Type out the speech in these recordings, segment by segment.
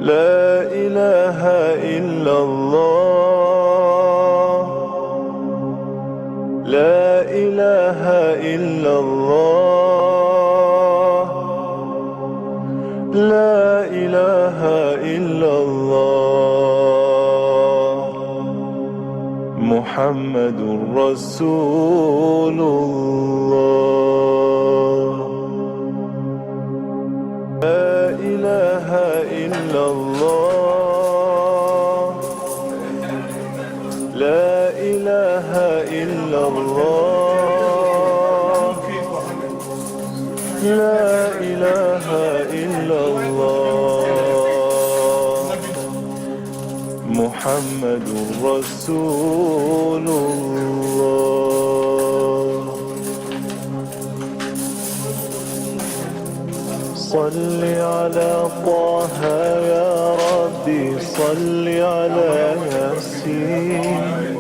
لا إله إلا الله لا إله إلا الله لا إله إلا الله محمد رسول الله لا إله إلا الله لا إله إلا الله لا إله إلا الله محمد رسول الله صل على طه يا ربي صل على ياسين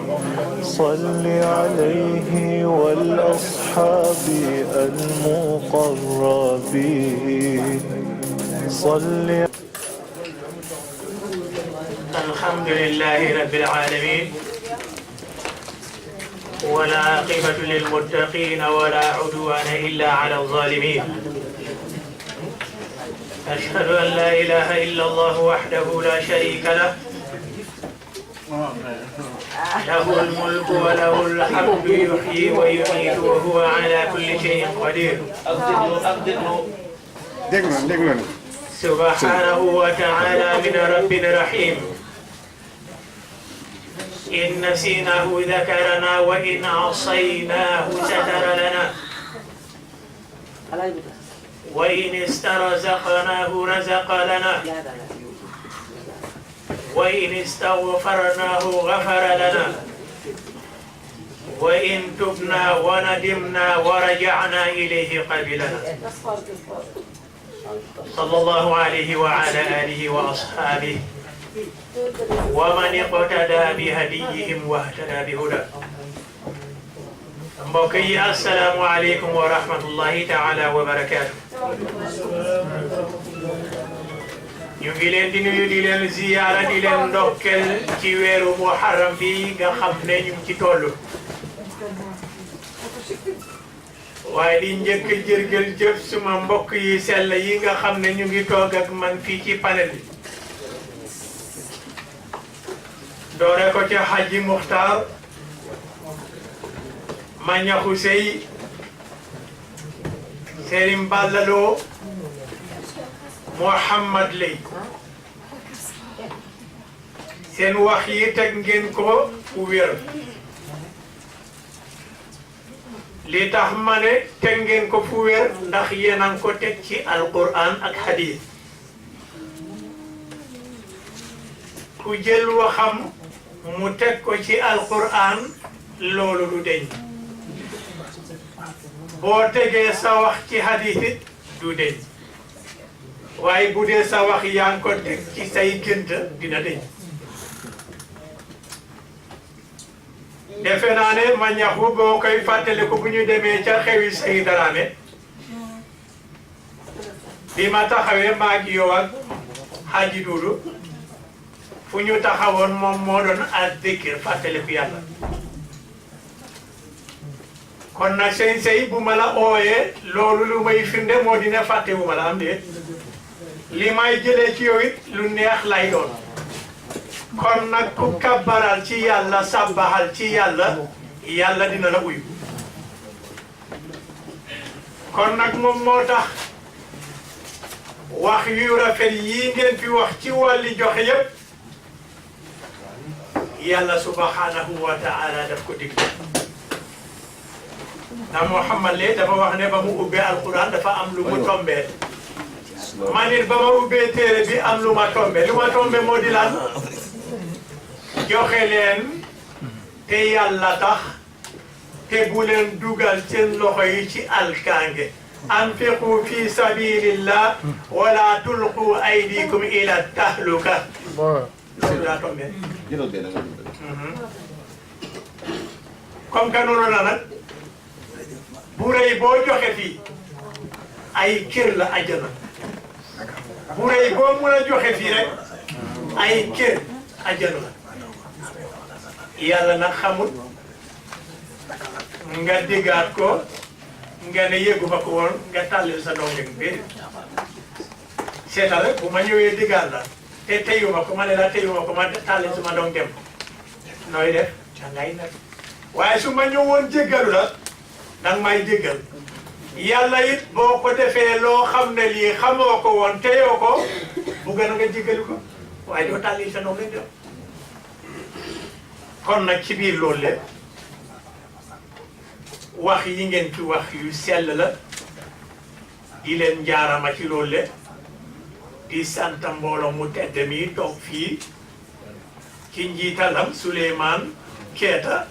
صل عليه والأصحاب المقربين صل. الحمد لله رب العالمين ولا عاقبة للمتقين ولا عدوان إلا على الظالمين أشهد أن لا إله إلا الله وحده لا شريك له له الملك وله الحمد يحيي ويميت وهو على كل شيء قدير سبحانه وتعالى من رب رحيم إن نسيناه ذكرنا وإن عصيناه ستر لنا وإن استرزقناه رزق لنا وإن استغفرناه غفر لنا وإن تبنا وندمنا ورجعنا إليه قبلنا صلى الله عليه وعلى آله وأصحابه ومن اقتدى بهديهم واهتدى بهداه. mbokk yi assalaamu aleykum wa rahmatullahi taala wa barakaatu. ñu ngi leen di nuyu di leen ziyaara di leen ndokkel ci weeru muharram bi nga xam ne ñu ngi ci toll. waaye di njëkk jërgël jëf suma mbokk yi sell yi nga xam ne ñu ngi toog ak man fii ci panel bi. doore ko ci Haji Muxtaar Mañaxu Sey Serim Ballalo Mohammad Lay seen wax yi teg ngeen ko fu wér li tax ma ne teg ngeen ko fu wér ndax yéen a ngi ko teg ci alquran ak hadith ku jël waxam mu teg ko ci alquran loolu du deñ boo tegee sa wax ci hadith it du deñ waaye bu dee sa wax yaa ngi ko teg ci say gént dina deñ defe naa ne ma ñaxu boo koy fàttale ko bu ñu demee ca xewi say daraame bi ma taxawee maa ngi yow ak Haji Duudu fu ñu taxawoon moom moo doon azzikr fàttaliku yàlla kon nag sey bu ma la ooyee loolu lu may firnde moo dina fàtte bu ma la am de li may jëlee ci yow it lu neex lay doon kon nag ku kabbaral ci yàlla sabbaxal ci yàlla yàlla dina la uyu kon nag moom moo tax wax yu rafet yii ngeen fi wax ci wàlli joxe yépp yàlla subhanahu wa ta'ala daf ko digle ndax Muhammad le dafa wax ne ba mu ubbee alquran dafa am lu mu tombee man it ba ma ubbee téere bi am lu ma tombee moo di lan joxe leen te yàlla tax te bu leen dugal seen loxo yi ci alkaange anfiqu fi sabilillah wala tulqu aydikum ila tahluka loolu daa tombee comme que noonu la nag bu rëy boo joxe fii ay kër la àjjana bu rëy boo mën a joxe fii rek ay kër àjjana la yàlla nag xamul nga diggaat ko nga ne yëguma ko woon nga tàllil sa doom dem bi seetal rek bu ma ñëwee diggaat la te teyuma ko ma ne la teyuma ko ma tàllil suma doom dem nooy def dangay nag waaye su ma ñëwoon jéggalu la danga may jéggal yàlla it boo ko defee loo xam ne lii xamoo ko woon teyoo ko bu gën a nga jéggalu ko waaye doo tàllil sa doom dem kon nag ci biir loolu lépp wax yi ngeen ci wax yu sell la di leen njaarama ci loolu lépp di sant mbooloo mu tedd mi toog fii ci njiitalam Souleymane Keita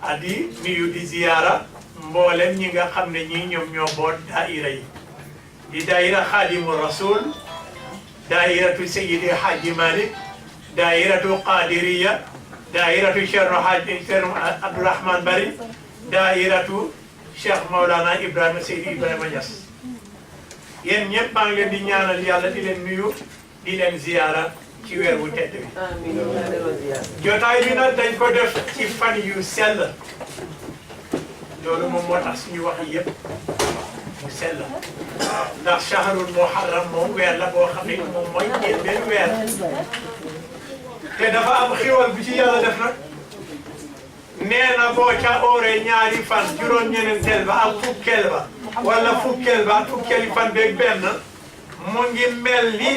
adi nuyu di ziyaara mboolem ñi nga xam ne ñii ñoom ñoo boot daayira yi di daayira Xaadimu Rasul daayiratu Seydi Hadji Malick daayiratu Qadiriya daayiratu Cheikh Abdourahmane Bari daayiratu Cheikh Maulana Ibrahima Seydi Ibrahima Niass yéen ñëpp maa ngi leen di ñaanal yàlla di leen nuyu di leen ziyaara ci weer wu tedd bi jotaay bi nag dañ ko def ci fan yu sell loolu moom moo tax suñu wax yëpp mu sell ndax shahrul muharram moom weer la boo xam ne moom mooy benn weer te dafa am xiwal bu ci yàlla def nag nee na boo ca ooree ñaari fan juróom-ñeenteel ba ak fukkeel ba wala fukkeel ba ak fukkeeli fan beeg benn mu ngi mel ni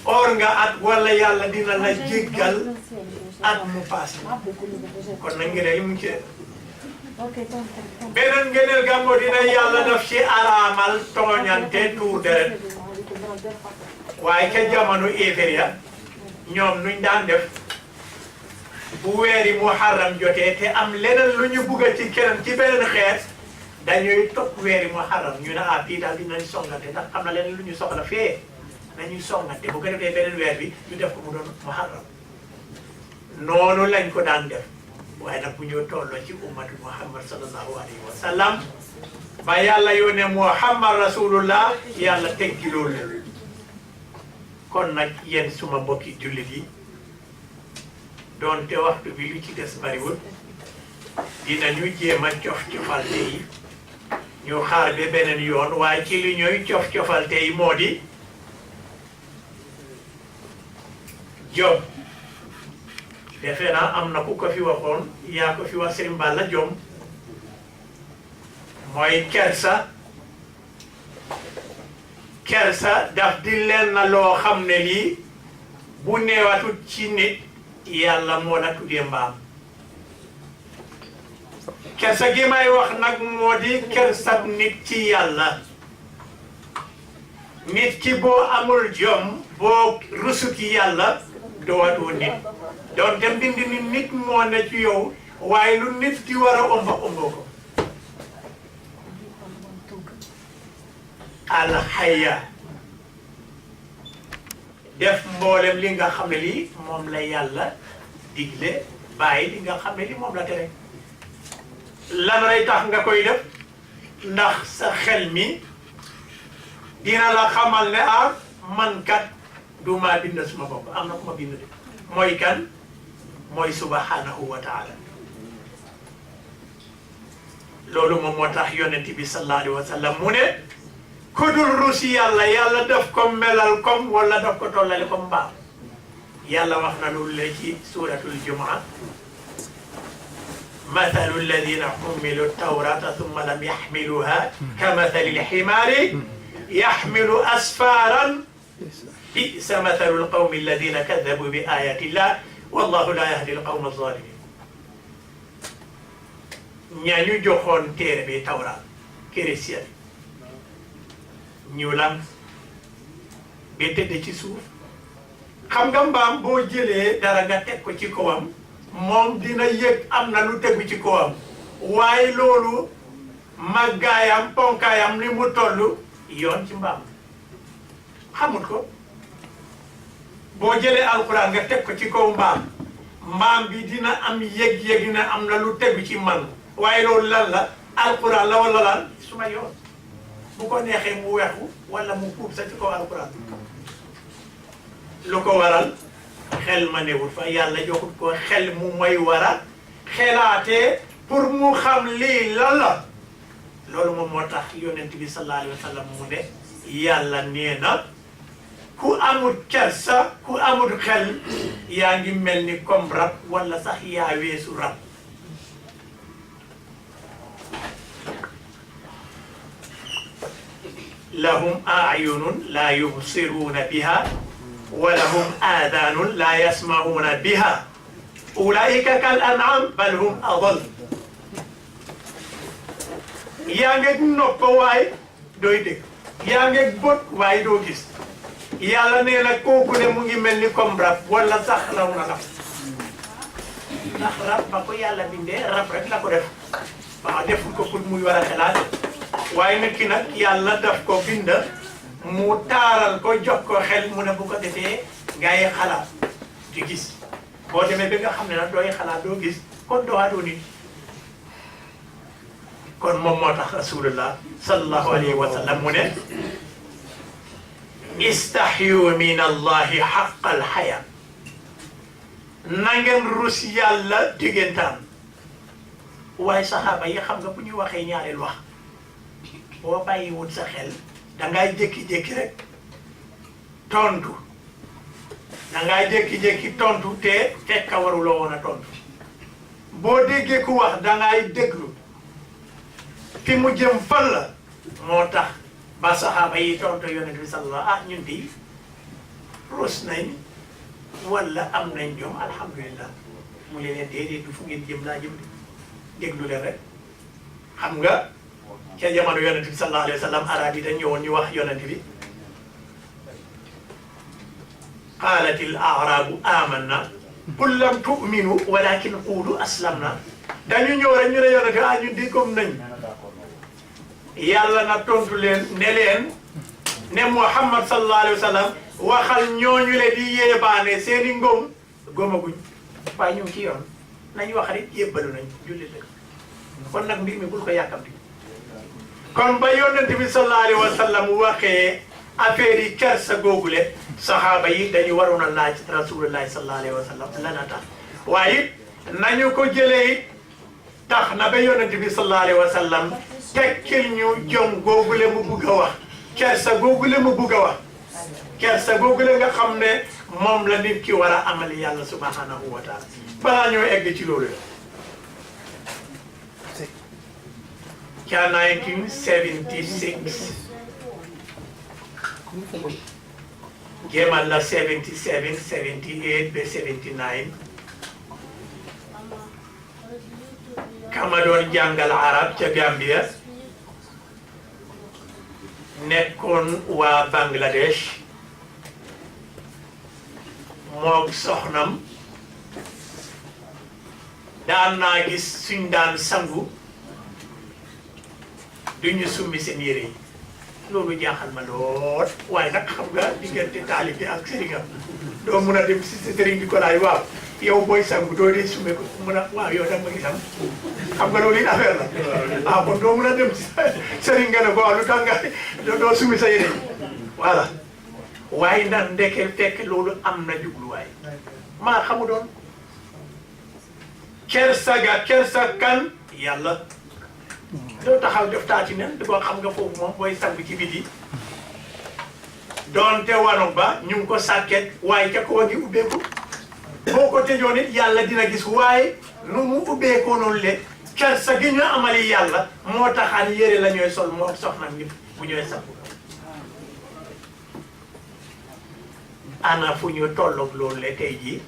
oor nga at wala yàlla dina la jéggal at mu paase kon nag ngeen mu ci beneen ngeeneel gàmmo dina yàlla daf ci araamal tooñante tuur deret waaye ca jamono éféria ñoom nuñ daan def bu weeri muharram jotee te am leneen lu ñu bugg ci keneen ci beneen xeet dañuy topp weeri muharram ñu ne ah bii daal dinañ songante ndax am na leneen lu ñu soxla fee nañuy songante bu ko defee beneen weer bi ñu def ko mu doon muharram noonu lañ ko daan def waaye nag bu ñu tolloo ci ummatu muhammad sallallahu alayhi wa sallam ba yàlla yónnee muhammad rasulullah yàlla teggi loolu kon nag yéen suma mbokki jullit yi doonte waxtu bi lu ci des bariwul dinañu jéem a cof-cofalte yi ñu xaar ba beneen yoon waaye ci li ñooy cof-cofalte yi moo di jom defe naa am na ku ko fi waxoon yaa ko fi wax Serigne Balla jom mooy kersa daf di leen na loo xam ne lii bu neewatut ci nit yàlla moo la tuddee mbaam kersa gi may wax nag moo di kersa nit ci yàlla nit ki boo amul jom boo rusut yàlla dootoo nit doon te mbind ni nit moo ne ci yow waaye lu nit di war a omba ko alxaya def mboolem li nga xam ne lii moom la yàlla digle bàyyi li nga xam ne lii moom la tere lan lay tax nga koy def ndax sa xel mi dina la xamal ne ah man kat du maa bind suma bopp am na ku ma bind de mooy kan mooy subhanahu wa taala loolu moom moo tax yonent bi sallallahu alayhi wa sallam mu ne ku dul rusi yàlla daf ko melal comme wala daf ko tollale comme mbaam yàlla wax na loolu la ci suratul jumaa mathalu alladina hummilu tawrata thumma lam yaxmiluha ka mathali alximaari yaxmilu asfaran bisa mathalu alqawmi alladina kadabu bi ayati llah wallahu la yahdi alqawma alzalimin ñaañu joxoon téere bi tawraat chrétien ñu lam ba tëdd ci suuf xam nga mbaam boo jëlee dara nga teg ko ci kawam moom dina yëg am na lu tegu ci kawam waaye loolu màggaayam ponkaayam li mu toll yoon ci mbaam xamut ko boo jëlee alxuraan nga teg ko ci kaw mbaam bi dina am yëg-yëg dina am na lu tegu ci man waaye loolu lan la alxuraan la wala lan suma yoon bu ko neexee mu weexu wala mu puub sa ci kaw alxuraan lu ko waral xel ma newul fa yàlla joxut ko xel mu may wara xelaatee pour mu xam lii lan la loolu moom moo tax yonent bi sallallahu alayhi wa sallam mu ne yàlla nee na ku amul kersa ku amul xel yaa ngi mel ni comme rab wala sax yaa weesu rab lahum a'yunun la yubsiruna biha wa lahum adhanun la yasma'una biha ulaika kal an'am bal hum adall yaa ngeeg nopp waaye dooy dégg yaa ngeeg bët waaye doo gis yàlla nee na kooku ne mu ngi mel ni comme rab wala sax raw na rab ndax rab ba ko yàlla bindee rab rek la ko def waaw deful ko pour muy war a xelaat waaye nit ki nag yàlla daf ko bind mu taaral ko jox ko xel mu ne bu ko defee ngay xalaat di gis boo demee ba nga xam ne nag dooy xalaat doo gis kon doo nit kon moom moo tax rasulullah sallallahu alayhi wa sallam mu ne istahyu min allahi haqqal haya na ngeen rus yàlla diggantaan waaye saxaaba yi xam nga bu ñu waxee ñaareel wax boo bàyyiwul sa xel dangay jékki-jékki rek tontu dangay jékki-jékki tontu te fekk waruloo woon a tontu boo déggee ku wax dangay déglu fi mu jëm fan la moo tax ba saxaaba yi tontu yonent bi sallallahu ñun di rus nañ wala am nañ jom alhamdulillah mu leen déedéet du fu ngeen jëm laa jëm déglu leen rek xam nga ca jamono yonent bi sallallahu alayhi wa sallam arab yi dañ ñëwoon ñu wax yonent bi qaalatil a'raabu amanna qul lam tu'minu walakin qulu aslamna dañu ñëw rek ñu ne yonent bi ñun di comme nañ yàlla na tontu leen ne Muhammad sallallahu alayhi wa sallam waxal ñooñu le di yéebaane seeni ngëm góomaguñ waaye ñu ngi ci yoon nañ wax rek yébbalu nañ jullit la kon nag mbir mi bul ko yàkkamti kon ba yonent bi sallallahu alayhi wa sallam waxee affaire yi kersa googule saxaaba yi dañu waroon a laaj rasulullahi sallallahu alayhi wa sallam lana tax waaye nañu ko jëlee it tax na ba yonent bi sallallahu alayhi wa sallam tekkil ñu jom googule mu bugg a wax kersa googule mu bugg a wax kersa googule nga xam ne moom la nit ki war a amal yàlla subhanahu wa taala balaa ñoo egg ci loolu ca 1976 jéemal la 77 78 ba 79 kama doon jàngal arab ca Gambia nekkoon waa Bangladesh moog soxnam daan naa gis suñ daan sangu duñu summi seen yére yi loolu jaaxal ma lool waaye nag xam nga diggante taalibe ak sëriñam doo mun a dem si sëriñ bi ko laaj waaw yow booy sangu doo dee summe ko mun a waaw yow dama gisam xam nga loolu it affaire la ah kon doo mun a dem si sëriñ nga ne ko waaw lu tax nga doo summi sa yére yi voilà waaye ndax ndeke fekk loolu am na jubluwaay maa xamu doon kersa kan yàlla doo taxaw def taati nen di ko xam nga foofu moom booy sangu ci biti doonte wano ba ñu ngi ko sàkket waaye ca ko ngi ubbeeku boo ko tëjoon it yàlla dina gis waaye nu mu ubbeekoo noonu le kersa gi ñu amali yàlla moo taxaan yére la ñooy sol moo soxna nit bu ñooy sangu ana fu ñu tolloog loolu le tey jii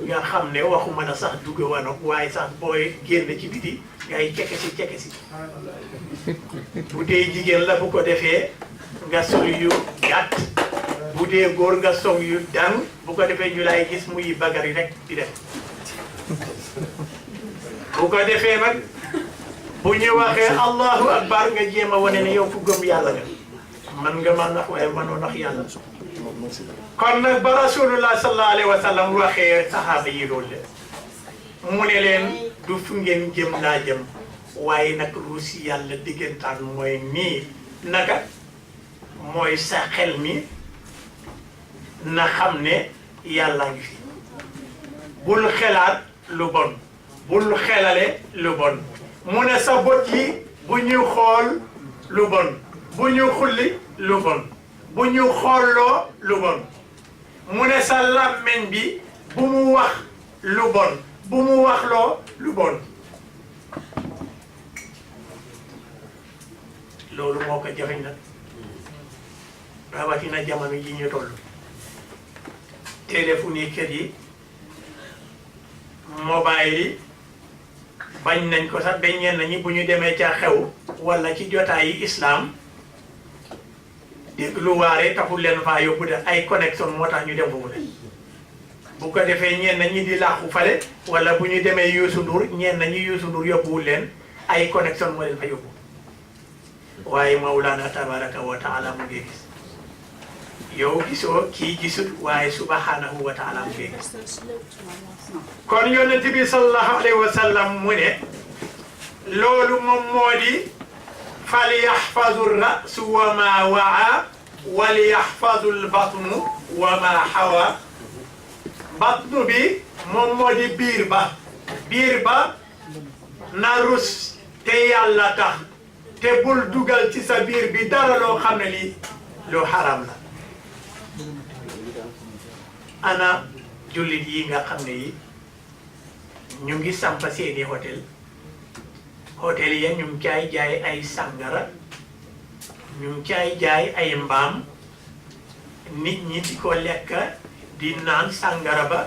nga xam ne waxuma la sax dugg wano waaye sax booy génn ci biti ngay ceke si bu dee jigéen la bu ko defee nga sol yu gàtt bu dee góor nga sol yu dang bu ko defee ñu lay gis muy bagari rek di def bu ko defee nag bu ñu waxee allahu akbar nga jéem a wane ne yow ku gëm yàlla nga man nga ma nax waaye manoo nax yàlla kon nag ba rasulullah sallallahu alayhi wa sallam waxee saxaaba yi loolu le mu ne leen du fu ngeen jëm laa jëm waaye nag ruusi yàlla diggantaan mooy nii naka mooy sa xel mi na xam ne yàlla ngi fi bul xelaat lu bon bul xelale lu bon mu ne sa bët yi bu ñu xool lu bon bu ñu xulli lu bon bu ñu xoolloo lu bon mu ne sa làmmiñ bi bu mu wax lu bon bu mu waxloo lu bon loolu moo ko jafeñ nag rawatina jamono ji ñu toll téléphone yi kër yi mobile yi bañ nañ ko sax bañ ñenn ñi bu ñu demee ca xew wala ci jotaayi islam déglu waare taxul leen faa yóbbu de ay connexion moo tax ñu dem foofu de bu ko defee ñenn ñi di làqu fale wala bu ñu demee Youssou Ndour ñenn ñi Youssou Ndour yóbbuwul leen ay connexion moo leen fa yóbbu waaye Mawlana tabaraka wa taala mu ngi gis yow gisoo kii gisut waaye subhanahu wa taala mu ngi gis kon yonent bi sallallahu alayhi wa sallam mu ne loolu moom moo di fal yaxfadu rasu wa ma waa wal yaxfadu lbatnu wa ma xawa batnu bi moom moo di biir ba na rus te yàlla tax te bul dugal ci sa biir bi dara loo xam ne lii lu xaram la ana jullit yi nga xam ne yi ñu ngi samp seeni hôtel ya ñu ngi caay jaay ay sàngara ñu ngi caay jaay ay mbaam nit ñi di ko lekk di naan sàngara ba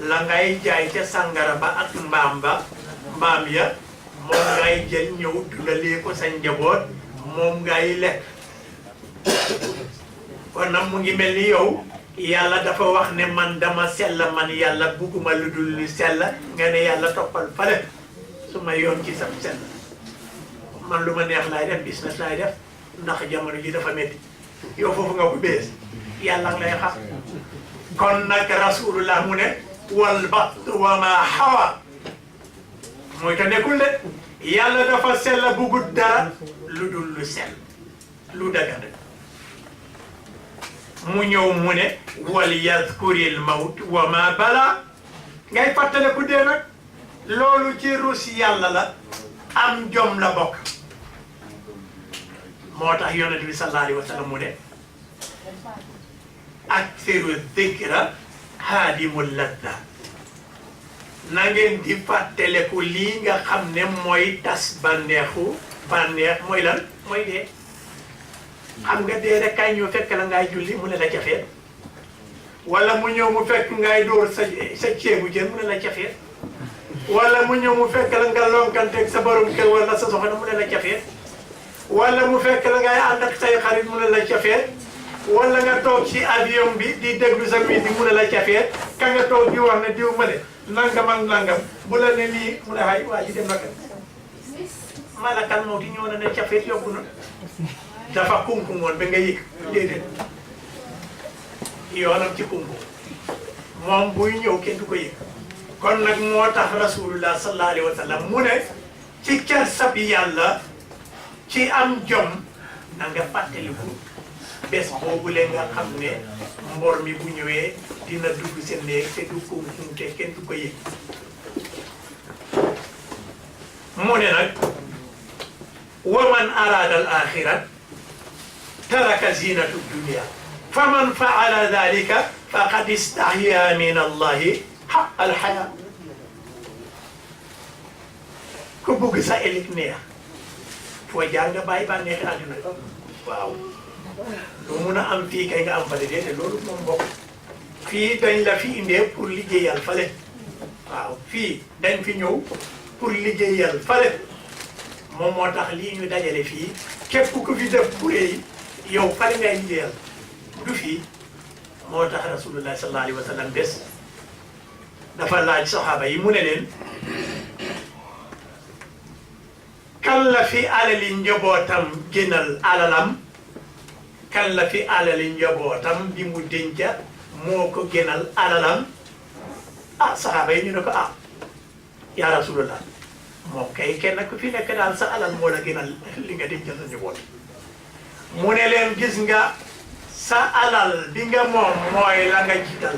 la ngay jaay ca sàngara ba ak mbaam ya moom ngay jël ñëw dundalee ko sa njaboot moom ngay lekk kon nag mu ngi mel ni yow yàlla dafa wax ne man dama sell man yàlla bugguma lu dul lu sell nga ne yàlla toppal fale su ma yoon ci sam sell man lu ma neex laay def business laay def ndax jamono ji dafa métti yow foofu nga ko bees yàlla nga lay xam kon nag rasulullah mu ne wal bat wa ma xawa mooy te nekkul de yàlla dafa sell buggut dara lu dul lu sell lu dagan mu ñëw mu ne wal yadkuril mawt wa ma bala ngay fàttale ku dee nag loolu ci rus yàlla la am jom la bokk moo tax yonent bi sallallahu alayhi wa sallam mu ne aksiru dhikra haadimul ladda na ngeen di fàttaleku lii nga xam ne mooy tas bànneex mooy lan mooy dee xam nga dee rek kay ñëw fekk la ngay julli mu ne la cafeet wala mu ñëw mu fekk ngay dóor sa ceebu jën mu ne la cafeet wala mu ñëw mu fekk la nga lonkanteeg sa borom kër wala sa soxna mu ne la cafeet wala mu fekk la ngay ànd ak say xarit mu ne la cafeet wala nga toog ci avion bi di déglu sa musique mu ne la cafeet ka nga toog di wax ne diw ma ne nangam ak nangam bu la ne lii mu ne ay waa ji dem na kan malakan moo di ñëw na ne cafeet yóbbu na dafa kunkum woon ba nga yëg déedéet yoonam ci kunkum moom buy ñëw kenn du ko yëg kon nag moo tax rasulullah sallallahu alayhi wa sallam mu ne ci kersab yàlla ci am jom na nga fàttaliku bés boobu le nga xam ne mbor mi bu ñëwee dina dugg seen néeg te du kunkum te kenn du ko yëg mu ne nag wa man arada al axirat taraka zinatu dunia faman faala dalika faqad istahya min allahi xaq alxaya ku bugg sa ëllëg neex foo jaar nga bàyyi bànneexi àdduna waaw lu mun a am fii kay nga am fale de te loolu moom bokk fii dañ la fi indee pour liggéeyal fale waaw fii dañ fi ñëw pour liggéeyal fale moom moo tax lii ñu dajale fii képp ku fi def bureey yow fale ngay liggéeyal du fii moo tax rasulullah sallallahu alayhi wa sallam bés dafa laaj saxaaba yi mu ne leen kan la fi alali njabootam gënal alalam kan la fi alali njabootam bi mu denca moo ko gënal alalam ah saxaaba yi ñu ne ko ah yaa rasulullah moom kay kenn ku fi nekk daal sa alal moo la gënal li nga dencal sa njaboot mu ne leen gis nga sa alal bi nga moom mooy la nga jiital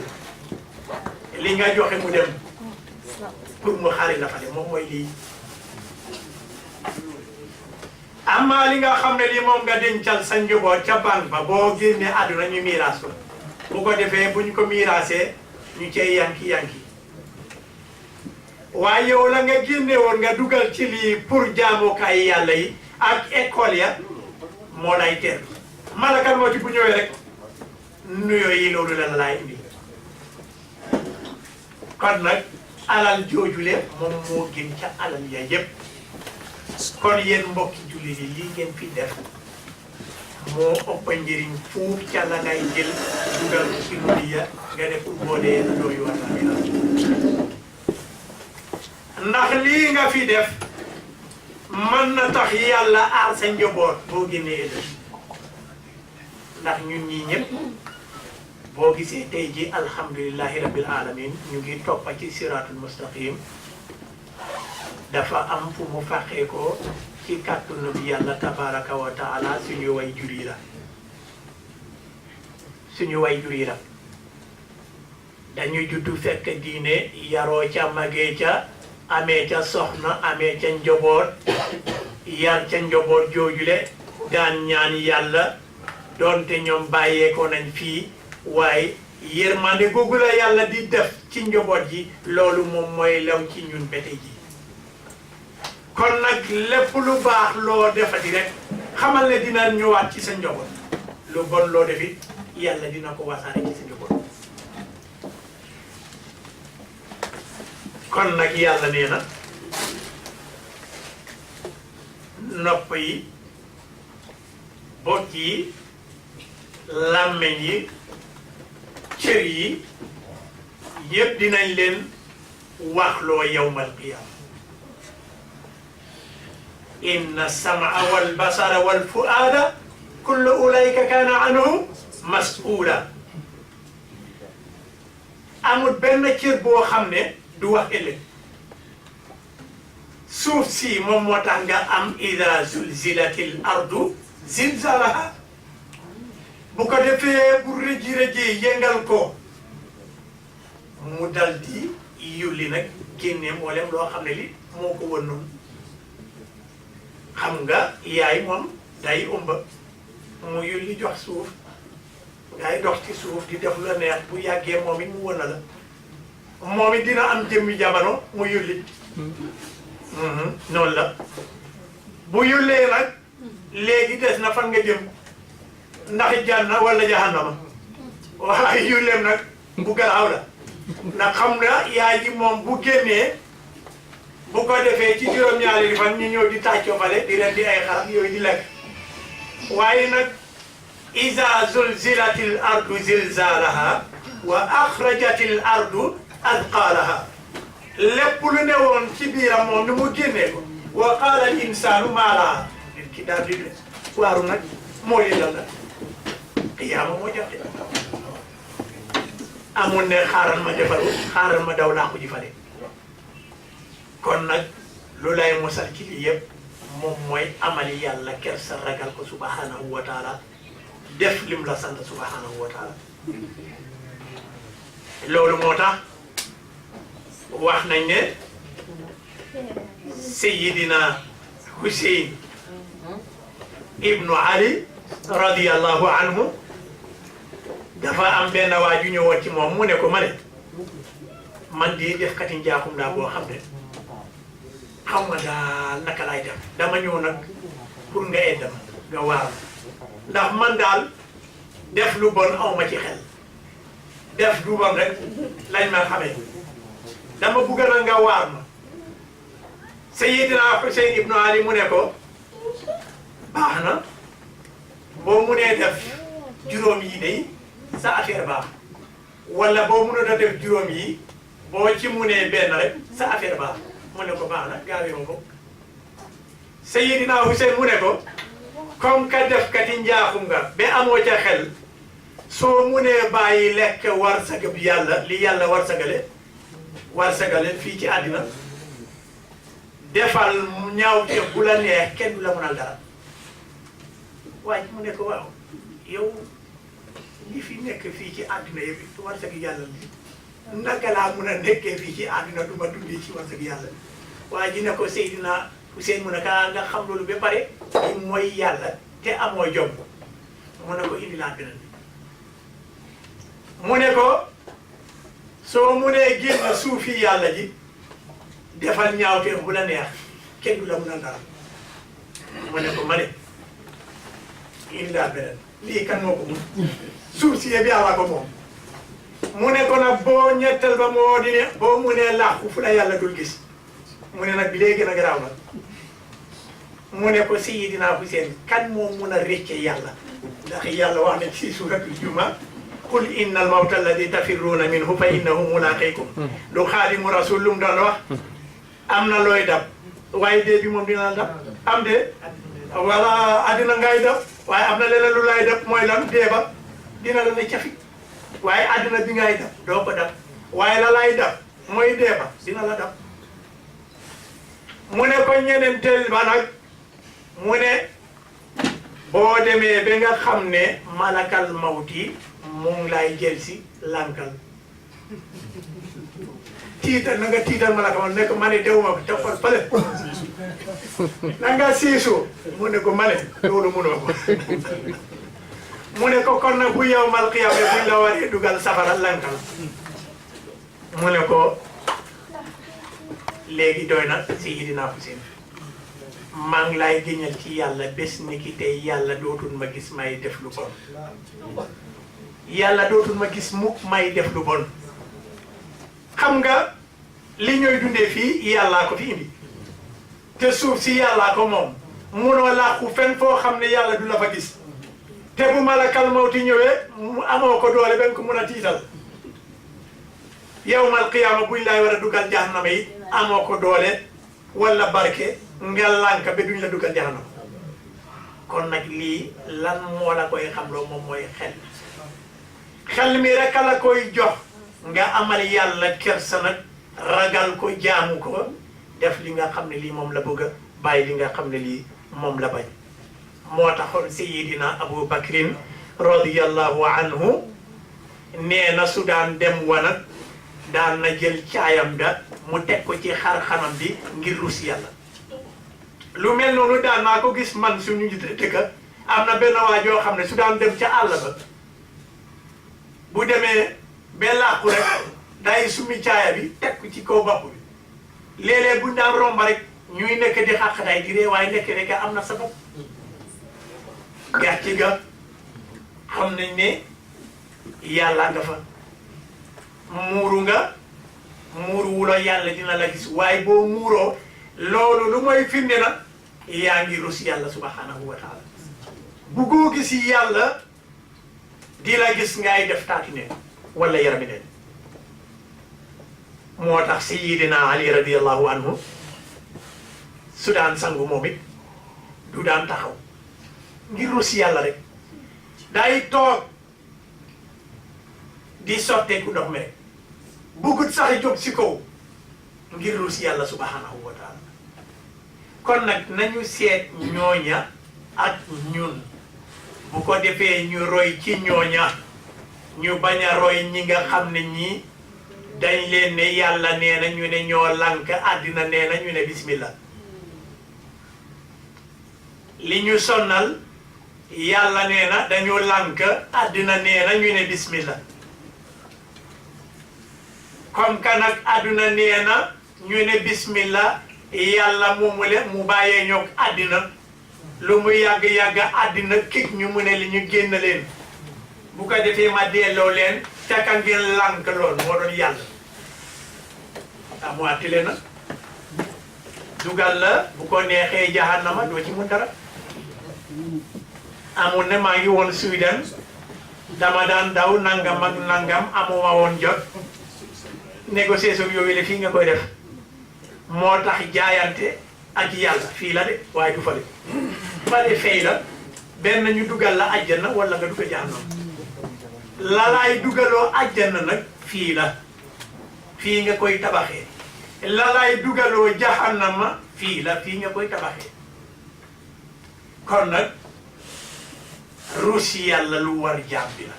li nga joxe mu dem pour mu xari la fale moom mooy lii amma li nga xam ne lii moom nga dencal sa njaboot ca banque ba boo génnee àdduna ñu miiras ko bu ko defee bu ñu ko miirasee ñu cay yanki waaye yow la nga génne woon nga dugal ci lii pour jaamukaay yàlla yi ak école ya moo lay teer malakan moo ci bu ñëwee rek nuyoo yi loolu la laay indi kon nag alal joojule moom moo gën ca alal ya yépp kon yéen mbokki julli yi lii ngeen fi def moo ëpp njëriñ fuuf ca la ngay jël dugal ci ya nga ne pour boo dee na dooyu war ndax lii nga fi def mën na tax yàlla aar sa njaboot boo génnee ëllëg ndax ñun ñii ñëpp boo gisee tey ji alhamdulillahi rabbil alamin ñu ngi toppa ci siratul mustaqim dafa am fu mu fàqee ko ci kàttanu bi yàlla tabaraka wa taala suñu way jur yi la dañuy juddu fekk diine yaroo ca magee ca amee ca soxna amee ca njaboot yar ca njaboot joojule daan ñaan yàlla doonte ñoom bàyyeekoo nañ fii waaye yërmande googu la yàlla di def ci njaboot ji loolu moom mooy law ci ñun bete ji kon nag lépp lu baax loo defati rek xamal ne dina ñëwaat ci sa njaboot lu bon loo defi yàlla dina ko wasaare ci sa njaboot kon nag yàlla nee na nopp yi bot yi làmmeñ yi cër yi yépp dinañ leen waxloo yawmal qiyaama inna sam'a wal basara wal fu'aada kullu ulaika kaana anhu mas'uula amul benn cër boo xam ne du wax ëllëg suuf si moom moo tax nga am ida zulzilatil ardu zilzalaha bu ko defee bu rëji yëngal ko mu dal di yulli nag génne mboolem loo xam ne li moo ko wën noonu xam nga yaay moom day ëmba mu yulli jox suuf ngay dox ci suuf di def la neex bu yàggee moom it mu wën la moom it dina am jëmmi jamono mu yulli noonu la bu yullee nag léegi des na fan nga jëm ndax janna wala jahannama waaye yulleem nag bu garaaw la ndax xam nga yaay ji moom bu génnee bu ko defee ci juróom-ñaari fan ñu ñëw di tàccoo fale di leen di ay xaram yooyu di lekk waaye nag iza zulzilatil ardu zilzalaha wa akhrajatil ardu athqalaha lépp lu ne woon ci biiram moom ni mu génnee ko wa qaala al insanu maa laha nit ki daal di waaru nag moo li lan la qiyaama moo joxe amul ne xaaral ma defaru xaaral ma daw làqu ji fale kon nag lu lay mosal ci lii yëpp moom mooy amali yàlla kersa ragal ko subhanahu wa taala def lim la sant subhanahu wa taala loolu moo tax wax nañ ne Seyyidina Hussein ibnu Ali radiyallahu anhu dafa am benn waa ju ñëwoon ci moom mu ne ko ma ne man di def kati njaaxum daa boo xam ne xaw ma daal naka laay def dama ñëw nag pour nga eddam nga waar ndax man daal def lu bon aw ma ci xel def lu bon rek lañ ma xamee dama bugg na nga waar ma Seyyidina Hussein ibnu Ali mu ne ko baax na boo munee def juróom yi day sa affaire baax wala boo mënut a def juróom yi boo ci munee benn rek sa affaire baax mu ne ko baax na gaawee ma ko Seyyidina Hussein mu ne ko comme ka def kati njaaxum nga ba amoo ca xel soo munee bàyyi lekk warsaga bi yàlla li yàlla warsagale fii ci àddina defal ñaaw te bu la neex kenn du la mënal dara waaye mu ne ko waaw yow li fi nekk fii ci àdduna yëpp warsag yàlla li naka laa mun a nekkee fii ci àdduna du ma dundee ci warsag yàlla waaye ji ne ko Seydina Hussein mu ne ka nga xam loolu ba pare di mooy yàlla te amoo jom mu ne ko indi laa beneen mu ne ko soo munee génn suufi yàlla ji defal ñaawteef bu la neex kenn du la mun a dara mu ne ko ma ne indi laa beneen lii kan moo ko mun suuf si yëpp yàlla ko moom mu ne ko nag boo ñettal ba moo di ne boo munee làqu fu la yàlla dul gis mu ne nag bi léegi nag garaaw nag mu ne ko Sayyidina Hussein kan moo mun a récce yàlla ndax yàlla wax na ci suuratul Juma qul innal mawta alladi tafirruuna minhu fa innahu mulaaqiikum du Xaadimu Rasuul lu mu doon wax am na looy dab waaye dee bi moom dina la dab am de wala addina ngay dab waaye am na leneen lu lay dab mooy lan dee ba dina la ne cafi waaye addina bi ngay dab doo ko dab waaye la lay dab mooy dee ba dina la dab mu ne ko ñeneenteel ba nag mu ne boo demee ba nga xam ne malakal mawti mu ngi lay jël si lankal tiital na nga tiital malaka ma ne ko ma ne dew ma ko toppal fële na nga siisu mu ne ko ma ne loolu munoo ko mu ne ko kon nag bu yawmal qiyaama buñ la waree dugal safara lankal mu ne ko léegi doy na Sayyidina Hussein maa ngi lay génnal ci yàlla bés ni ki tey yàlla dootul ma gis may def lu bon yàlla dootul ma gis mukk may def lu bon xam nga li ñooy dundee fii yàllaa ko fi indi te suuf si yàllaa ko moom munoo làqu fenn foo xam ne yàlla du la fa gis te bu malakal mawti ñëwee mu amoo ko doole ben ko mun a tiital yawmal qiyaama buñ lay war a dugal jahannama yi amoo ko doole wala barke nga lànk ba duñ la dugal jahannama kon nag lii lan moo la koy xamloo moom mooy xel mi rek la koy jox nga amal yàlla kersa nag ragal ko jaamu ko def li nga xam ne lii moom la bëgg a bàyyi li nga xam ne lii moom la bañ moo taxoon Sayyidina Abu Bakrin radiyallahu anhu nee na su daan dem wanag daan na jël caayam da mu teg ko ci xar-xanam bi ngir rus yàlla lu mel noonu daan naa ko gis man suñu dëkk am na benn waa joo xam ne su daan dem ca àll ba bu demee ba làqu rek day sumi caaya bi teg ko ci kaw bopp bi léeg-léeg buñ daan romba rek ñuy nekk di xàqtaay di ree waaye nekk rek am na sabab gàcce ga xam nañ ne yàlla nga fa muuru nga muuru wuloo yàlla dina la gis waaye boo muuroo loolu lu mooy firnde na yaa ngi rus yàlla subhanahu wa taala buggoo gis yàlla di la gis ngay def taati neen wala yarami neen moo tax Sayyidina Ali radiyallahu anhu su daan sangu moom it du daan taxaw ngir rus yàlla rek day toog di sotteeku ndox mi rek buggut sax jóg si kaw ngir rus yàlla subhanahu wa taala kon nag nañu seet ñooña ak ñun bu ko defee ñu roy ci ñooña ñu bañ a roy ñi nga xam ne ñii dañ leen ne yàlla nee na ñu ne ñoo lànk àddina nee na ñu ne bismillah li ñu sonnal yàlla nee na dañu lànk àddina nee na ñu ne bismillah comme que nag àdduna nee na ñu ne bismillah yàlla moomule mu bàyyee ñoog àddina lu mu yàgg-yàgg àddina kik ñu mu ne li ñu génn leen bu ko defee ma delloo leen caka ngeen lànk lool moo doon yàlla amu attile na dugal la bu ko neexee jahannama doo ci mun dara amul ne maa ngi woon Sweden dama daan daw nangam ak nangam amuma woon jot négociation yooyu la fii nga koy def moo tax jaayante ak yàlla fii la de waaye du fale fale fay la benn ñu dugal la àjjana wala nga dugal jahannam la laay dugaloo àjjana nag fii la fii nga koy tabaxee la laay dugaloo jahannama fii la fii nga koy tabaxee kon nag ruus yàlla lu war jaam bi la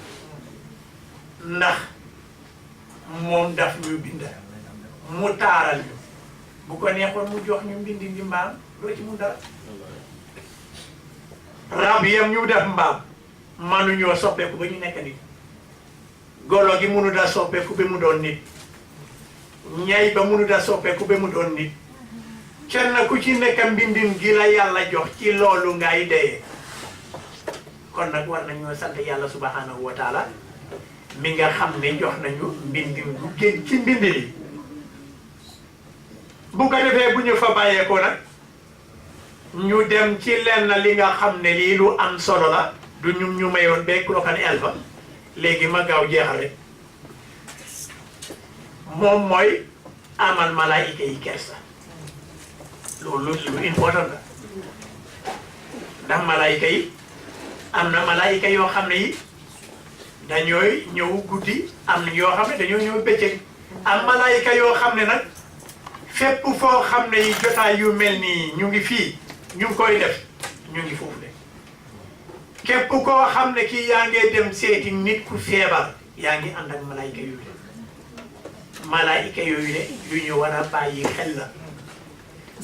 ndax moom daf ñu bind mu taaral ñu bu ko neexoon mu jox ñu mbindi ndi mbaam doo ci mu dara rab yam ñu def mbaam manuñoo soppeeku ba ñu nekk nit golo gi mënu da soppeeku ba mu doon nit ñay ba mënu da soppeeku ba mu doon nit kenn ku ci nekk mbindin gi la yàlla jox ci loolu ngay dee kon nag war nañoo sant yàlla subhanahu wa taala mi nga xam ne jox nañu mbindin bu génn ci mbind li bu ko defee bu ñu fa bàyyeekoo nag ñu dem ci lenn li nga xam ne lii lu am solo la du ñu mayoon ba Klokan Elba léegi ma gaaw jeexal rek moom mooy amal malaayika yi kersa loolu lu important la ndax malaayika yi am na malaayika yoo xam ne yi dañooy ñëw guddi am na yoo xam ne dañoo ñëw bëccëg am malaayika yoo xam ne nag fépp foo xam ne yi jotaay yu mel nii ñu ngi fii ñu ngi koy def ñu ngi foofu de képp koo xam ne kii yaa ngee dem seeti nit ku feebar yaa ngi ànd ak malaayika yooyu de malaayika yooyu de yu ñu war a bàyyi xel la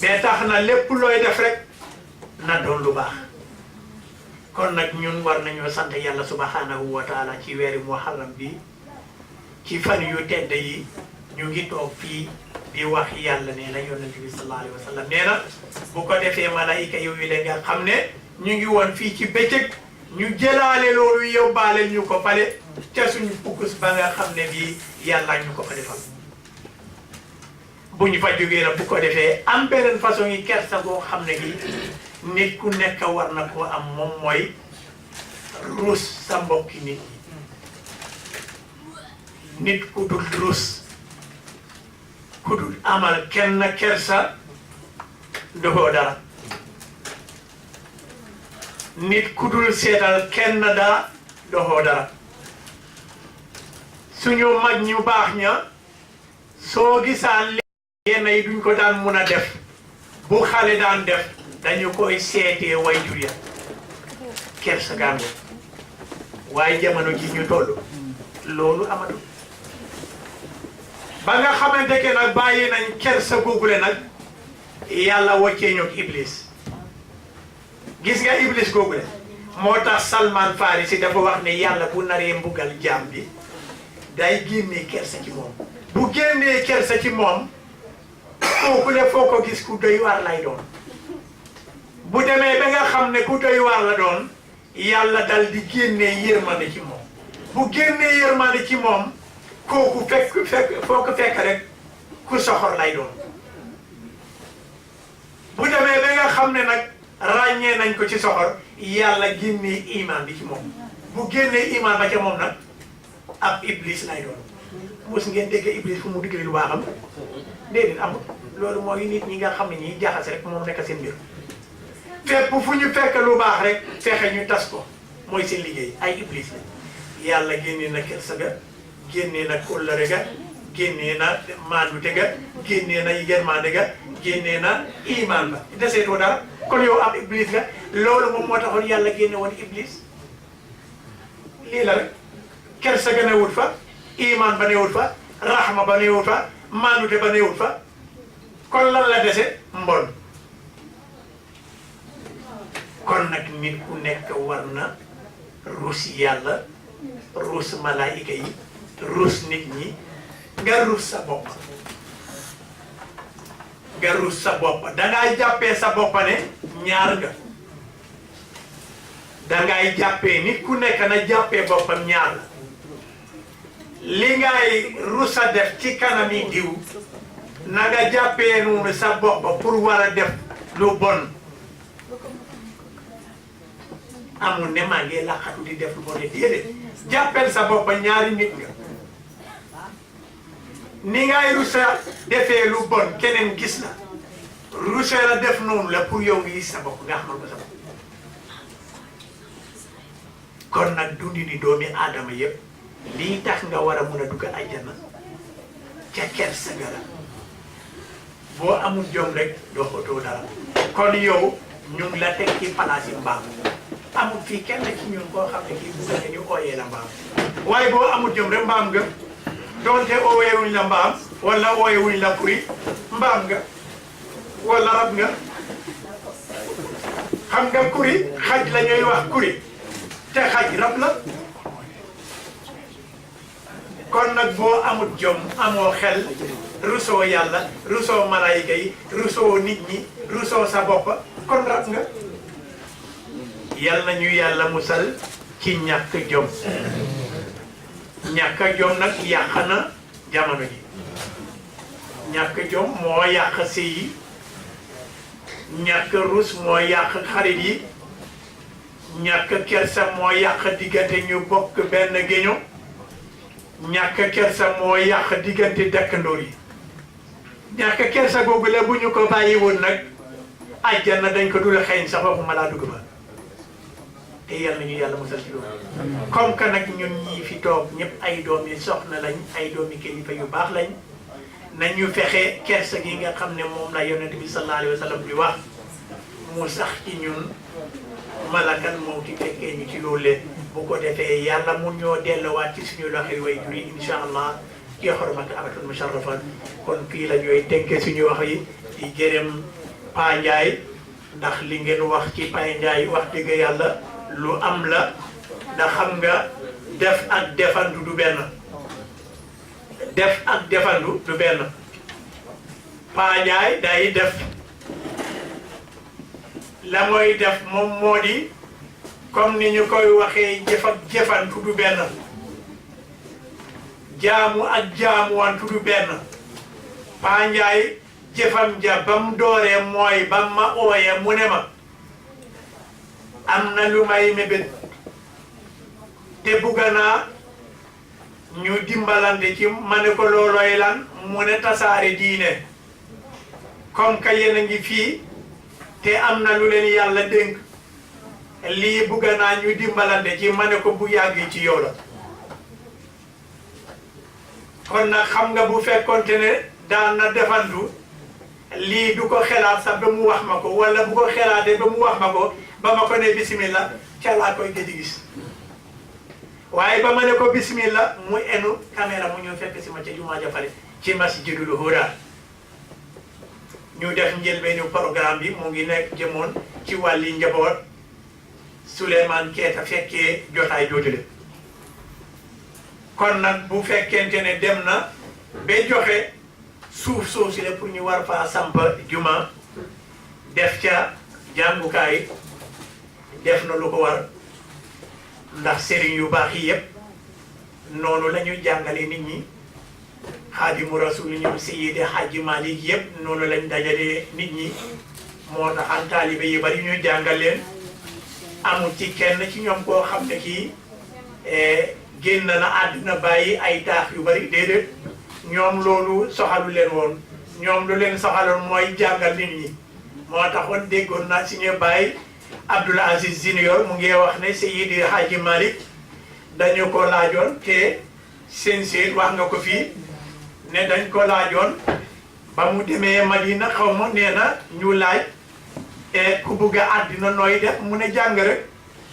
bee tax na lépp looy def rek na doon lu baax kon nag ñun war nañoo sant yàlla subhanahu wa taala ci weeri muharram bi ci fan yu tedd yi ñu ngi toog fii di wax yàlla nee na yonent bi sallallahu alayhi wa sallam nee na bu ko defee malaayika yooyu la nga xam ne ñu ngi woon fii ci bëccëg ñu jëlaale loolu yóbbaale ñu ko fale ca suñu pukkus ba nga xam ne bii yàlla ñu ko fa defal bu ñu fa jógee nag bu ko defee am beneen façon yi kersa boo xam ne gi nit ku nekk war na koo am moom mooy ruus sa mbokki nit ñi nit ku dul ruus ku dul amal kenn kersa doxoo dara nit ku dul seetal kenn dara doxoo dara suñu mag ñu baax ña soo gisaan yenn yi duñ ko daan mun a def bu xale daan def dañu koy seetee wayjur ya kersa gàngo waaye jamono ji ñu toll loolu amatul ba nga xamante ke nag bàyyi nañ kersa googule nag yàlla woccee ñoog iblis gis nga iblis googule moo tax Salman Farisi dafa wax ne yàlla bu naree mbugal jaam bi day génnee kersa ci moom bu génnee kersa ci moom kooku le foo ko gis ku doy waar lay doon bu demee ba nga xam ne ku doy waar la doon yàlla dal di génnee yërmande ci moom bu génnee yërmande ci moom kooku fekk foo ko fekk rek ku soxor lay doon bu demee ba nga xam ne nag ràññee nañ ko ci soxor yàlla génnee iman bi ci moom bu génnee iman ba ca moom nag ab iblis lay doon mos ngeen dégg iblis fu mu digle lu baaxam déedéet amul loolu mooy nit ñi nga xam ne ñi jaxase rek moom nekk seen mbir fépp fu ñu fekk lu baax rek fexe ñu tas ko mooy seen liggéey ay iblis la yàlla génnee na kersa ga génnee na kóllëre ga génnee na maandute ga génnee na yërmande ga génnee na iman ba deseetoo dara kon yow ab iblis nga loolu moom moo taxoon yàlla génne woon iblis lii la rek kersa ga newut fa iman ba newut fa rahma ba newut fa maandute ba newut fa kon lan la dese mbon kon nag nit ku nekk war na ruus yàlla ruus malaayika yi ruus nit ñi nga ruus sa bopp nga ruus sa bopp dangay jàppee sa bopp ne ñaar nga dangay jàppee nit ku nekk na jàppee boppam ñaar la li ngay ruus a def ci kanami diw na nga jàppee noonu sa bopp pour war a def lu bon amul ne maa ngi laqatu di def lu bon déedéet jàppeel sa bopp ñaari nit nga ni ngay rusa defee lu bon keneen gis la rusa la def noonu la pour yow nga gis sa bopp nga xamal ko sa bopp kon nag dundi di doomi aadama yëpp lii tax nga war a mun a dugg àjjana ca kersa nga la boo amul jom rek doo xotoo dara kon yow ñu ngi la teg ci palaas yi mbaam amul fii kenn ci ñun koo xam ne kii bëgg na ñu ooyee la mbaam waaye boo amul jom rek mbaam nga donte ooyeewuñ la mbaam wala ooyeewuñ la kuri mbaam nga wala rab nga xam nga kuri xaj la ñuy wax kuri te xaj rab la kon nag boo amul jom amoo xel rusoo yàlla rusoo malaayika yi rusoo nit ñi rusoo sa bopp kon rab nga yal nañu yàlla musal ci ñàkk jom ñàkk jom nag yàq na jamono ji ñàkk jom moo yàq sëy yi ñàkk rus moo yàq xarit yi ñàkk kersa moo yàq diggante ñu bokk benn géño ñàkk kersa moo yàq diggante dëkkandoor yi ñàkk kersa googu la bu ñu ko bàyyi woon nag àjjana dañ ko dul xeeñ sax waxuma laa dugg ba te yal nañu yàlla musal ci loolu comme que nag ñun ñii fi toog ñëpp ay doom yi soxna lañ ay doomi kilifa yu baax lañ nañu fexe kersa gi nga xam ne moom la yonent bi sallallahu alayhi wa sallam di wax mu sax ci ñun malakan moo ci fekkee ñu ci loolu leen bu ko defee yàlla mun ñoo delluwaat ci suñu loxoy way jur yi incha allah ci xormat abatul musharrafat kon fii la ñooy tënke suñu wax yi di gërëm Pa Ndiaye ndax li ngeen wax ci Pa Ndiaye wax dëgg yàlla lu am la ndax xam nga def ak defandu du benn def ak defandu du benn Pa Ndiaye day def la mooy def moom moo di comme ni ñu koy waxee jëf ak jëfantu du benn jaamu ak jaamuwantu du benn Pa Ndiaye jëfam ja ba mu dooree mooy ba ma ooyee mu ne ma am na lu may mébét te bugga naa ñu dimbalante ci ma ne ko loolooy lan mu ne tasaare diine comme que yéen a ngi fii te am na lu leen yàlla dénk lii bugga naa ñu dimbalante ci ma ne ko bu yàgg ci yow la kon nag xam nga bu fekkonte ne daan na defantu lii du ko xelaat sax ba mu wax ma ko wala bu ko xelaatee ba mu wax ma ko ba ma ko ne bismillah ca laa koy gëj gis waaye ba ma ne ko bismillah mu enu caméra mu ñëw fekk si ma ca jumaa jafale ci masjidul huda ñu def njëlbeenu programme bi mu ngi nekk jëmoon ci wàlli njaboot Souleymane Keita fekkee jotaay jootule kon nag bu fekkente ne dem na ba joxe suuf soosu la pour ñu war faa samp juma def ca jàngukaay def na lu ko war ndax sëriñ yu baax yi yëpp noonu la ñu jàngale nit ñi Xaadimu Rasul ñoom Seydi Hadji Malick yëpp noonu lañ dajalee nit ñi moo tax am taalibe yi bari ñu jàngal leen amul ci kenn ci ñoom koo xam ne kii génn na àddina bàyyi ay taax yu bari déedéet ñoom loolu soxalu leen woon ñoom lu leen soxaloon mooy jàngal nit ñi moo taxoon déggoon naa suñu baay Abdoul Aziz Junior mu ngi wax ne Seydi Hadji Malick dañu ko laajoon te seen wax nga ko fii ne dañ ko laajoon ba mu demee Madina xaw ma nee na ñu laaj ku bugg a àddina nooy def mu ne jàng rek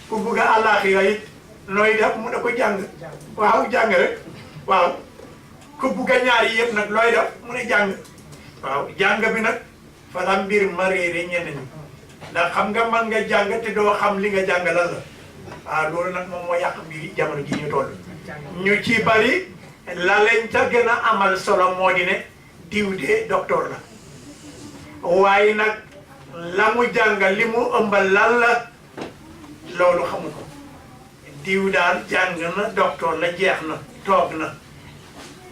ku bugg a àllaaxira it nooy def mu ne ko jàng waaw jàng rek waaw ku bugg a ñaari yëpp nag looy def mu ne jàng waaw jàng bi nag fala mbir ma réere ñenn ñi ndax xam nga man nga jàng te doo xam li nga jàng lan la waaw loolu nag moom moo yàq mbiri jamono ji ñu toll ñu ci bari la leen ca gën a amal solo moo di ne diw de docteur la waaye nag la mu jàng li mu ëmbal lan la loolu xamu ko diw daal jàng na docteur la jeex na toog na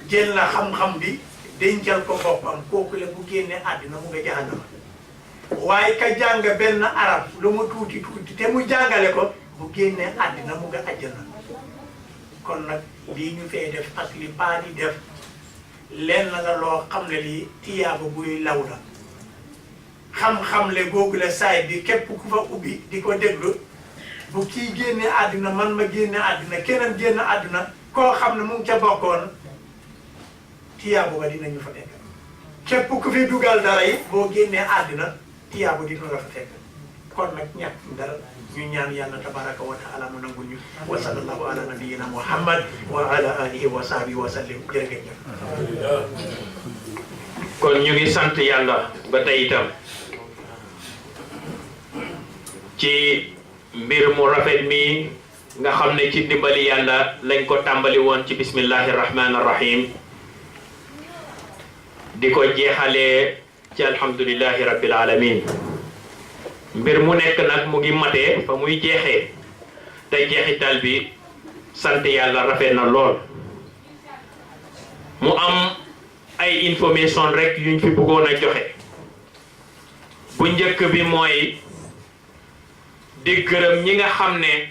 jël na xam-xam bi dencal ko boppam kooku la bu génne àddina mu nga jahannama waaye ka jàng benn arab lu mu tuuti tuuti te mu jàngale ko bu génne àddina mu nga àjjana kon nag lii ñu fay def ak li paa di def lenn la loo xam ne lii tiyaaba buy law la xam-xam le googu la saay bi képp ku fa ubbi di ko déglu bu kii génne àddina man ma génne àddina keneen génne àddina koo xam ne mu ngi ca bokkoon tiyaabu ba dinañu fa fekk képp ku fi dugal dara yi boo génnee àddina tiyaabu dina la fa fekk kon nag ñàkk dara ñu ñaan yàlla tabaraka wa taala mu nangul ñu wa sallallahu ala nabiyyina muhammad wa ala alihi wa sahbihi wa sallim jërëjëf. kon ñu ngi sant yàlla ba tey itam ci mbir mu rafet mi nga xam ne ci dimbali yàlla lañ ko tàmbali woon ci bismillahi rahmani rahim di ko jeexalee ci alhamdulillahi rabbil alamin mbir mu nekk nag mu ngi matee fa muy jeexee te jeexital bi sant yàlla rafet na lool mu am ay information rek yuñ fi bëggoon a joxe bu njëkk bi mooy di gërëm ñi nga xam ne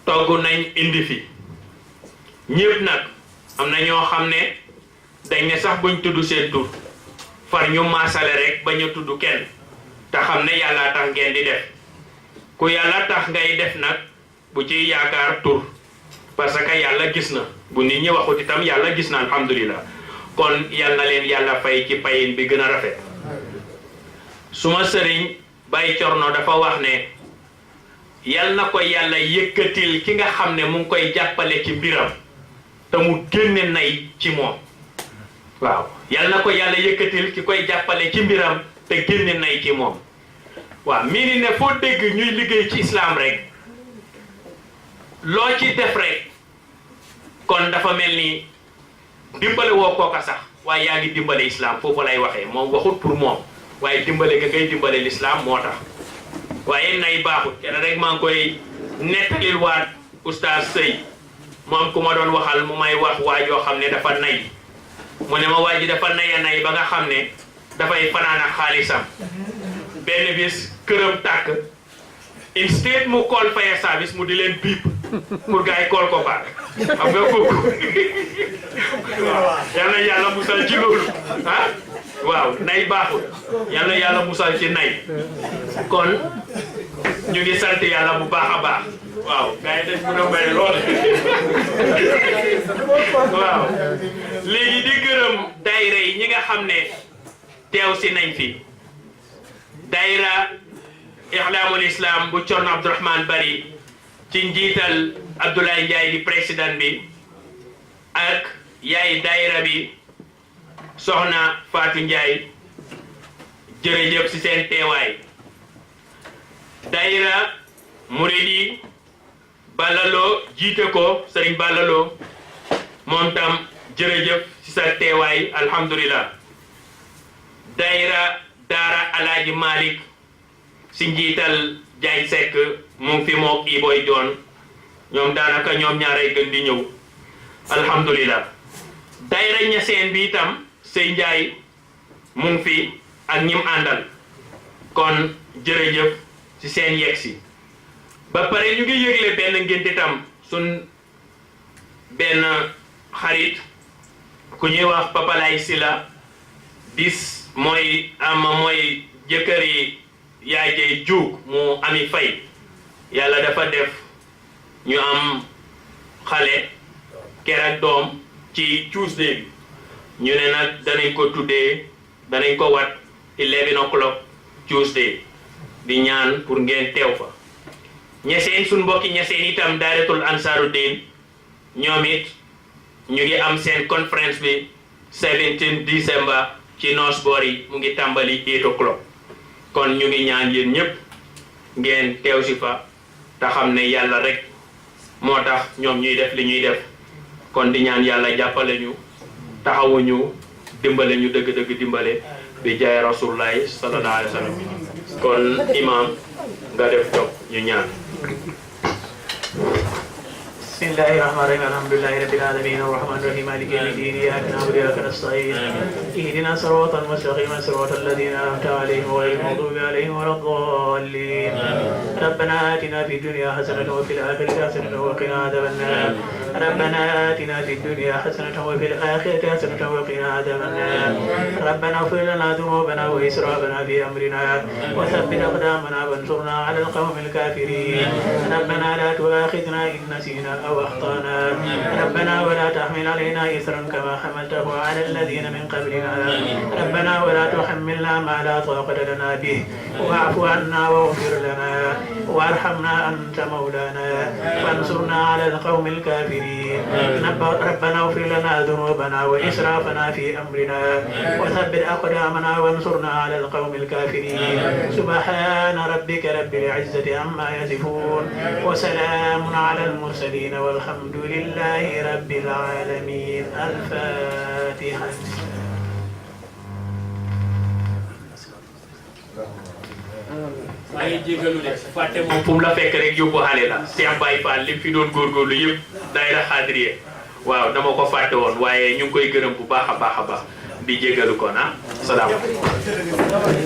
togg nañ indi fi ñëpp nag am na ñoo xam ne dañ ne sax buñ tudd seen tur far ñu maasale rek ba ñu tudd kenn te xam ne yàlla tax ngeen di def ku yàlla tax ngay def nag bu ci yaakaar tur parce que yàlla gis na bu nit ñi waxut itam yàlla gis na alhamdulillah kon yal na leen yàlla fay ci payin bi gën a rafet suma sëriñ Baye Corno dafa wax ne yal na ko yàlla yëkkatil ki nga xam ne mu ngi koy jàppale ci mbiram te mu génne nay ci moom waaw yal na ko yàlla yëkkatil ki koy jàppale ci mbiram te génne nay ci moom waaw mii ni ne foo dégg ñuy liggéey ci islam rek loo ci def rek kon dafa mel ni dimbale woo kooka sax waaye yaa ngi dimbale islam foofu lay waxee moom waxut pour moom waaye dimbale ga ngay dimbale l'islam moo tax waaye nay baaxut kenn rek maa ngi koy nettalil waat oustaz Sey moom ku ma doon waxal mu may wax waajoo xam ne dafa nay mu ne ma waa ji dafa nay ba nga xam ne dafay fanaan ak xaalisam benn bis këram tàkk instead mu call fire service mu di leen biip pour gars yi call ko baak xam nga kooku waaw yal na yàlla musal ci loolu ah waaw nay baaxul yal na yàlla musal ci nay kon ñu ngi sant yàlla bu baax a baax waaw gars yi dañ mën a may lool waaw léegi di gërëm daayira yi ñi nga xam ne teew si nañ fi daayira Ixlaamul Islam bu Corno Abdourahmane Bari ci njiital Abdoulaye Ndiaye di président bi ak yaay daayira bi soxna Fatou Ndiaye jërëjëf si seen teewaay daayira Muridi Balalo jiite ko Serigne Balalo moom tam jërëjëf si sa teewaay alhamdulillah daayira Daara Alaaji Malick si njiital Jaay Seck mu ngi fi mook Iboy Joon ñoom daanaka ñoom ñaaray gën di ñëw alhamdulillah daayira Ñaseen bi itam Sey Njaay mu ngi fi ak ñim àndal kon jërëjëf ci seen yegsi ba pare ñu ngi yëgle benn ngénte tam sun benn xarit ku ñuy wax Papalay Sila bis mooy jëkkëri yaay jey juug mu ami fay yàlla dafa def ñu am xale keroog doom ci Tuesday bi ñu ne nag danañ ko wat 11 o'clock Tuesday di ñaan pour ngeen teew fa ñeseen suñ mbokki ñeseen itam Daaratul Ansaaruddin ñoom it ñu ngi am seen conférence bi 17 December ci Northbury mu ngi tàmbali 8 o'clock kon ñu ngi ñaan yéen ñëpp ngeen teew si fa te xam ne yàlla rek moo tax ñoom ñuy def li ñuy def kon di ñaan yàlla jàppale ñu taxawuñu dimbale ñu dëgg-dëgg dimbale bi jaay rasulullahi sallallahu alayhi wa sallam kon imam nga def toog ñu ñaan بسم الله الرحمن الرحيم الحمد لله رب العالمين الرحمن الرحيم مالك يوم الدين اياك نعبد واياك نستعين اهدنا صراطا مستقيما صراط الذين انعمت عليهم غير المغضوب عليهم ولا الضالين ربنا اتنا في الدنيا حسنه وفي الاخره حسنه وقنا عذاب النار ربنا آتنا في الدنيا حسنة وفي الآخرة حسنة وقنا عذاب النار ربنا اغفر لنا ذنوبنا وإسرافنا في أمرنا وثبت أقدامنا وانصرنا على القوم الكافرين ربنا لا تؤاخذنا إن نسينا أو أخطأنا ربنا ولا تحمل علينا إثرا كما حملته على الذين من قبلنا ربنا ولا تحملنا ما لا طاقة لنا به واعف عنا واغفر لنا وارحمنا أنت مولانا وانصرنا على القوم الكافرين ربنا اغفر لنا ذنوبنا وإسرافنا في أمرنا وثبت أقدامنا وانصرنا على القوم الكافرين سبحان ربك رب العزة عما يصفون وسلام على المرسلين والحمد لله رب العالمين الفاتحة maa ngi jégalu de fàtte moom fu mu la fekk rek yóbbu xale la Cheikh Baye Fall li fi doon góorgóorlu yëpp daayira xaadiriye waaw dama ko fàtte woon waaye ñu ngi koy gërëm bu baax a baax a baax di jégalu kon ah salaamaaleykum